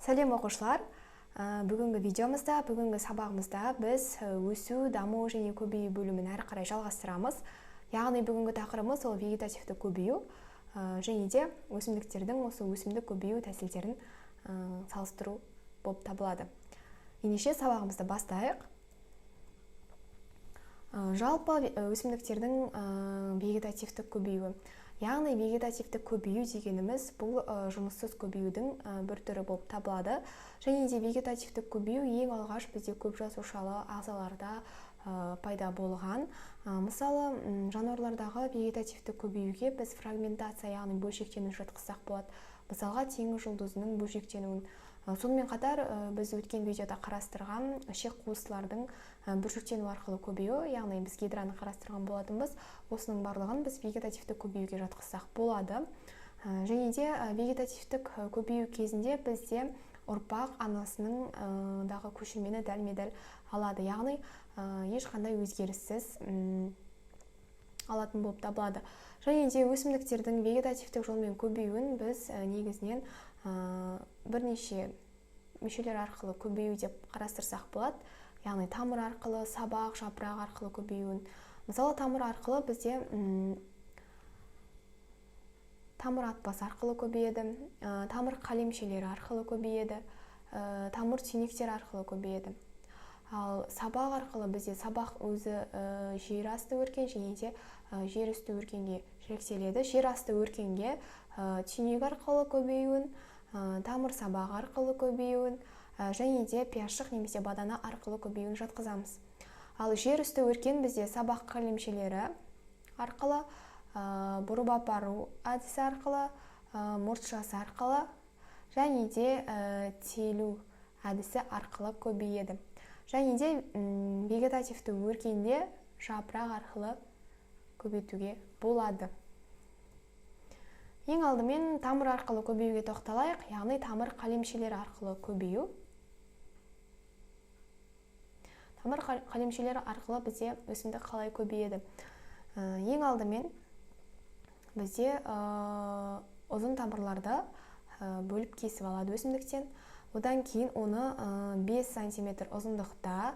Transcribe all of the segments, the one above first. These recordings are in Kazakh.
Сәлем оқушылар. Бүгінгі видеомызда, бүгінгі сабағымызда біз өсу, даму және көбею бөлімін әрі қарай жалғастырамыз. Яғни бүгінгі тақырыбымыз ол вегетативті көбею және де өсімдіктердің осы өсімдік көбею тәсілдерін салыстыру болып табылады. Ендеше сабағымызды бастайық. Жалпы өсімдіктердің вегетативті көбеюі. Яғни вегетативті көбею дегеніміз бұл жұмыссыз көбеюдің бір түрі болып табылады. Және де вегетативті көбею ең алғаш бізде көп жасушалы ағзаларда пайда болған. Мысалы, жануарлардағы вегетативті көбеюге біз фрагментация, яғни бөлшектену жатқызсақ болады. Мысалға, теңіз жұлдызының бөлшектенуін. Сонымен қатар біз өткен видеода қарастырған ішек қуыстылардың бөлшектену арқылы көбею, яғни біз гидраны қарастырған болатынбыз. Осының барлығын біз вегетативті көбеюге жатқызсақ болады. Және де вегетативтік көбею кезінде бізде ұрпақ анасының дағы көшірмені дәлме-дәл алады. Яғни ешқандай өзгеріссіз алатын болып табылады. Және де өсімдіктердің вегетативтік жолмен көбеюін біз негізінен бірнеше мүшелер арқылы көбею деп қарастырсақ болады. Яғни тамыр арқылы, сабақ, жапырақ арқылы көбеюін. Мысалы, тамыр арқылы бізде тамыр атбасы арқылы көбейеді, тамыр қалемшелері арқылы көбейеді, тамыр түйнектері арқылы көбейеді. Ал сабақ арқылы бізде сабақ өзі жер асты өркен және де жер үсті өркенге жіктеледі. Жер асты өркенге түйнек арқылы көбеюін, тамыр сабақ арқылы көбеюін және де пиязшық немесе бадана арқылы көбеюін жатқызамыз. Ал жер үсті өркен бізде сабақ қалемшелері арқылы, бұрып апару әдісі арқылы, мұртшасы арқылы және де телу әдісі арқылы көбейеді. Және де вегетативті өркенде жапырақ арқылы көбейтуге болады. Ең алдымен тамыр арқылы көбеюге тоқталайық, яғни тамыр қалемшелері арқылы көбею. Тамыр қалемшелері арқылы бізде өсімдік қалай көбейеді? Ең алдымен бізде ұзын тамырларды бөліп кесіп алады өсімдіктен. Одан кейін оны 5 см ұзындықта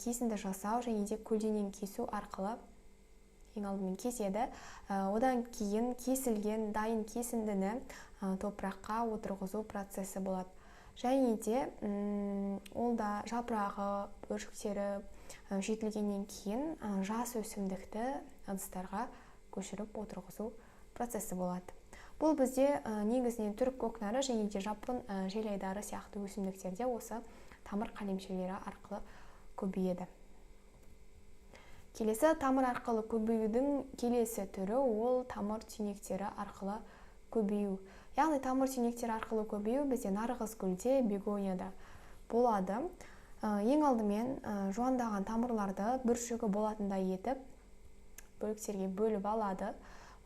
кесінді жасау және де көлденең кесу арқылы ең алдымен кеседі. Одан кейін кесілген дайын кесіндіні топыраққа отырғызу процесі болады. Және де ол да жапырағы, бөлшектері жетілгеннен кейін жас өсімдікті ыдыстарға көшіріп отырғызу процесі болады. Бұл бізде негізінен түрік көкнары және де жапон желайдары сияқты өсімдіктерде осы тамыр қалемшелері арқылы көбейеді. Келесі тамыр арқылы көбеюдің келесі түрі ол тамыр түйнектері арқылы көбею. Яғни тамыр түйнектері арқылы көбею бізде нарғыз гүлде, бегонияда болады. Ең алдымен жуандаған тамырларды бүршігі болатындай етіп бөліктерге бөліп алады.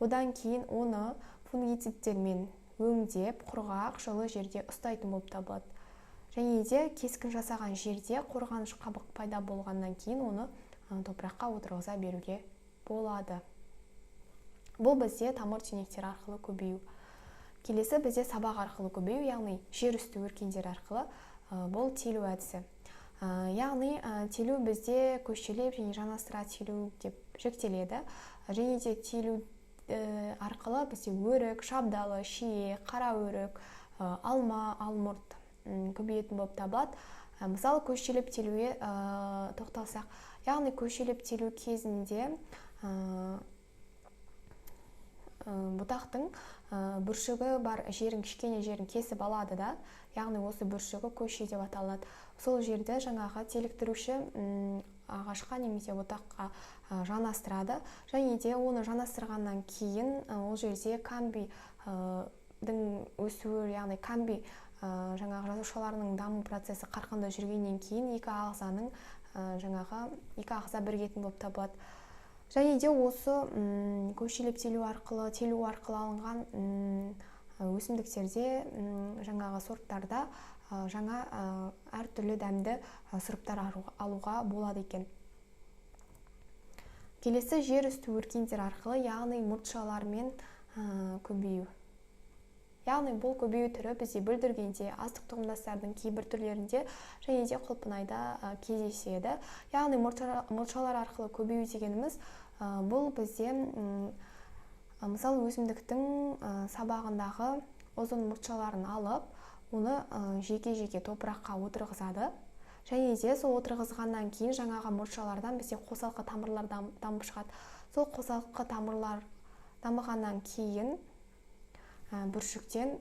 Одан кейін оны фунгицидтермен өңдеп, құрғақ, жылы жерде ұстайтын болып табылады. Және де кескін жасаған жерде қорғаныш қабық пайда болғаннан кейін оны топыраққа отырғыза беруге болады. Бұл бізде тамыр түйнектері арқылы көбею. Келесі бізде сабақ арқылы көбею, яғни жер үсті өркендер арқылы бұл телу әдісі. Яғни телу бізде көшелеп және жанастыра телу деп жіктеледі. Және де телу арқылы бізде өрік, шабдалы, шие, қара өрік, алма, алмұрт көбейетін болып табылады. Мысалы, көшелеп телуге тоқталсақ, яғни көшелеп телу кезінде бұтақтың бүршігі бар жерін, кішкене жерін кесіп алады да, яғни осы бүршігі көше деп аталады. Сол жерде жаңағы теліктіруші ағашқа немесе бұтаққа жанастырады. Және де оны жанастырғаннан кейін ол жерде камбийдің өсуі, яғни камбий жаңағы жасушаларының даму процесі қарқынды жүргеннен кейін екі ағза бірігетін болып табылады. Және де осы көшелеп телу арқылы алынған өсімдіктерде жаңағы сорттарда жаңа әртүрлі дәмді сұрыптар алуға болады екен. Келесі жер үсті өркендер арқылы, яғни мұртшалармен көбею. яғни бұл көбею түрі бізде бүлдіргенде, астық тұқымдастардың кейбір түрлерінде және де құлпынайда кездеседі. Яғни мұртшалар арқылы көбею дегеніміз бұл бізде мысалы өсімдіктің сабағындағы ұзын мұртшаларын алып, оны жеке-жеке топыраққа отырғызады. Және де сол отырғызғаннан кейін жаңағы мұртшалардан бізде қосалқы тамырлар дамып шығады. Сол қосалқы тамырлар дамығаннан кейін бүршіктен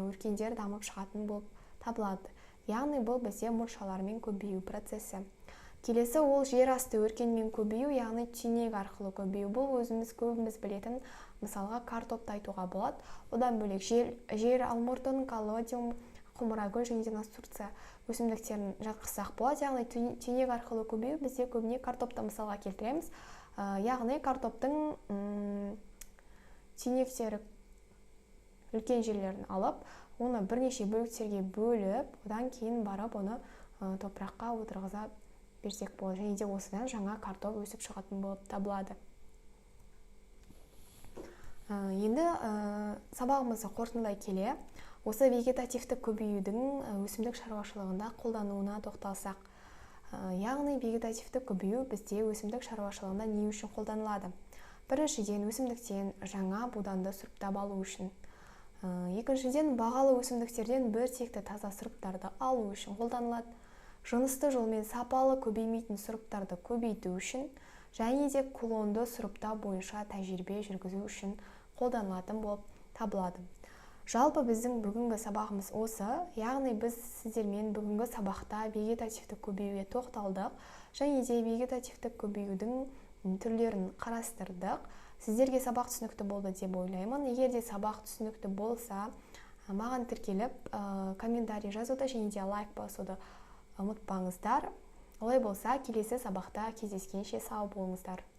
өркендер дамып шығатын болып табылады. Яғни бұл бізде мұртшалармен көбею процесі. Келесі ол жер асты өркенмен көбею, яғни түйнек арқылы көбею. Бұл көбіміз білетін мысалға картопты айтуға болады. Одан бөлек жер алмұртын, колодиум, құмырагүл және де настурция өсімдіктерін жатқызсақ болады. Яғни түйнек арқылы көбею бізде көбіне картопты мысалға келтіреміз. Яғни картоптың түйнектері үлкен жерлерін алып, оны бірнеше бөліктерге бөліп, одан кейін барып оны топыраққа отырғыза берсек болады. Және де осыдан жаңа картоп өсіп шығатын болып табылады. Енді сабағымызды қорытындылай келе, осы вегетативтік көбеюдің өсімдік шаруашылығында қолдануына тоқталсақ. Яғни вегетативтік көбею бізде өсімдік шаруашылығында не үшін қолданылады? Біріншіден, өсімдіктен жаңа буданды сұрыптап алу үшін. Екіншіден, бағалы өсімдіктерден бір текті таза сұрыптарды алу үшін қолданылады. Жынысты жолмен сапалы көбеймейтін сұрыптарды көбейту үшін және де клонды сұрыптау бойынша тәжірибе жүргізу үшін қолданылатын болып табылады. Жалпы біздің бүгінгі сабағымыз осы, яғни біз сіздермен бүгінгі сабақта вегетативтік көбеюге тоқталдық және де вегетативтік көбеюдің түрлерін қарастырдық. Сіздерге сабақ түсінікті болды деп ойлаймын. Егер де сабақ түсінікті болса, маған тіркеліп комментарий жазуды және де лайк басуды ұмытпаңыздар. Олай болса, келесі сабақта кездескенше сау болыңыздар.